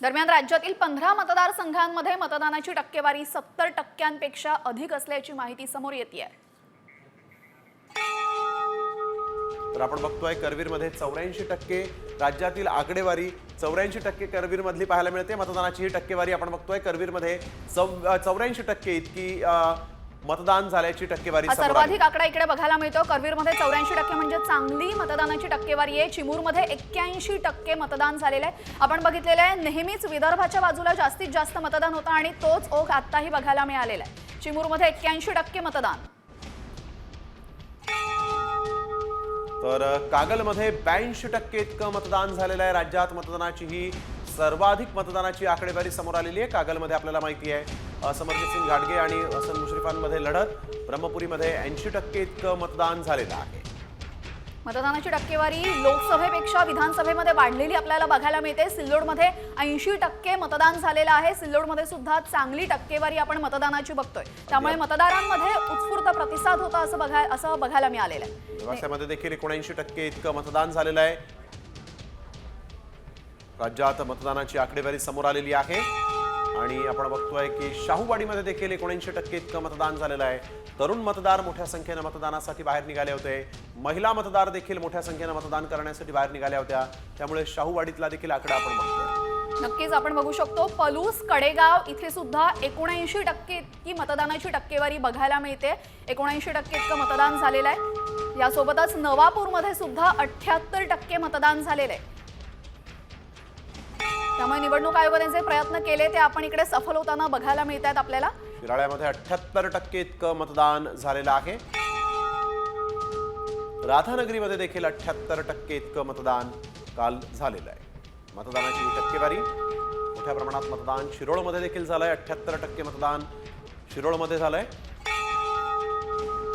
दरम्यान राज्यातील 15 मतदारसंघांमध्ये मतदानाची टक्केवारी 70% अधिक असल्याची माहिती समोर येते। तर आपण बघतोय करवीरमध्ये 84% राज्यातील आकडेवारी 84% करवीरमधली पाहायला मिळते। मतदानाची ही टक्केवारी आपण बघतोय करवीरमध्ये 84% इतकी मतदान झाल्याची टक्केवारी सर्वाधिक आकडा इकडे बघायला मिळतो। करवीरमध्ये 84% म्हणजे चांगली मतदानाची टक्केवारी आहे। चिमूरमध्ये 81% मतदान झालेले आहे। आपण बघितलेले आहे नेहमीच विदर्भाच्या बाजूला जास्तीत जास्त मतदान होतं आणि तोच ओघ आताही बघायला मिळालेला आहे। चिमूरमध्ये 81% मतदान, तर कागलमध्ये 82% इतकं मतदान झालेलं आहे। राज्यात मतदानाची ही सर्वाधिक मतदानाची आकडेवारी समोर आलेली आहे। कागलमध्ये आपल्याला माहिती आहे समरजित सिंग घाटगे आणि हसन मुश्रीफांमध्ये लढत, ब्रह्मपुरीमध्ये 80% इतकं मतदान झालेलं आहे। मतदानाची टक्केवारी लोकसभेपेक्षा विधानसभेमध्ये वाढलेली आपल्याला बघायला मिळते। सिल्लोडमध्ये 80% मतदान झालेलं आहे। सिल्लोडमध्ये सुद्धा चांगली टक्केवारी आपण मतदानाची बघतोय, त्यामुळे मतदारांमध्ये उत्स्फूर्त प्रतिसाद होता असं बघायला मिळालेलं आहे। नेवासामध्ये देखील 79% इतकं मतदान झालेलं आहे। राज्यात मतदानाची आकडेवारी समोर आलेली आहे आणि आपण बघतोय की शाहूवाडीमध्ये देखील 79% इतकं मतदान झालेलं आहे। तरुण मतदार मोठ्या संख्येने मतदानासाठी बाहेर निघाले होते। महिला मतदार देखील मोठ्या संख्येने मतदान करण्यासाठी बाहेर निघाल्या होत्या, त्यामुळे शाहूवाडीतला देखील आकडा आपण बघतोय। नक्कीच आपण बघू शकतो पलूस कडेगाव इथे सुद्धा 79% इतकी मतदानाची टक्केवारी बघायला मिळते। 79% इतकं मतदान झालेलं आहे। यासोबतच नवापूरमध्ये सुद्धा 78% मतदान झालेलं आहे। त्यामुळे निवडणूक आयोगाने जे प्रयत्न केले ते आपण इकडे सफल होताना बघायला मिळतात आपल्याला। शिराळ्यामध्ये 78% इतकं मतदान झालेलं आहे। राधानगरीमध्ये देखील 78% इतकं मतदान काल झालेलं आहे। मतदानाची टक्केवारी मोठ्या प्रमाणात मतदान शिरोळमध्ये देखील झालंय। 78% मतदान शिरोळमध्ये झालंय।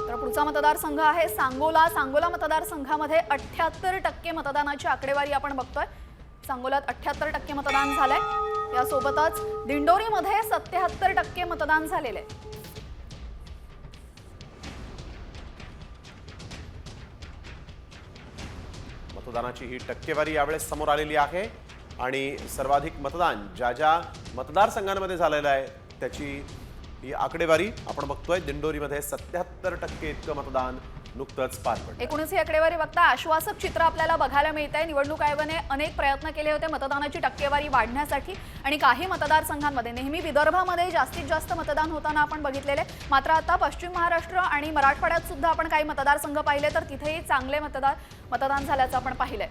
तर पुढचा मतदारसंघ आहे सांगोला। सांगोला मतदारसंघामध्ये 78% मतदानाची आकडेवारी आपण बघतोय। सांगोल्यात 78% मतदान झालंय। यासोबतच दिंडोरीमध्ये 77% मतदान झालेले। मतदानाची ही टक्केवारी यावेळेस समोर आलेली आहे आणि सर्वाधिक मतदान ज्या मतदारसंघांमध्ये झालेलं आहे त्याची ही आकडेवारी आपण बघतोय। दिंडोरीमध्ये 77% इतकं मतदान नुकतंच पार पडलं। एकूणच ही आकडेवारी बघता आश्वासक चित्र आपल्याला बघायला मिळतंय। निवडणूक आयोगाने अनेक प्रयत्न केले होते मतदानाची टक्केवारी वाढण्यासाठी आणि काही मतदारसंघांमध्ये नेहमी विदर्भामध्ये जास्तीत जास्त मतदान होताना आपण बघितलेले, मात्र आता पश्चिम महाराष्ट्र आणि मराठवाड्यात सुद्धा आपण काही मतदारसंघ पाहिले तर तिथेही चांगले मतदान झाल्याचं आपण पाहिलंय।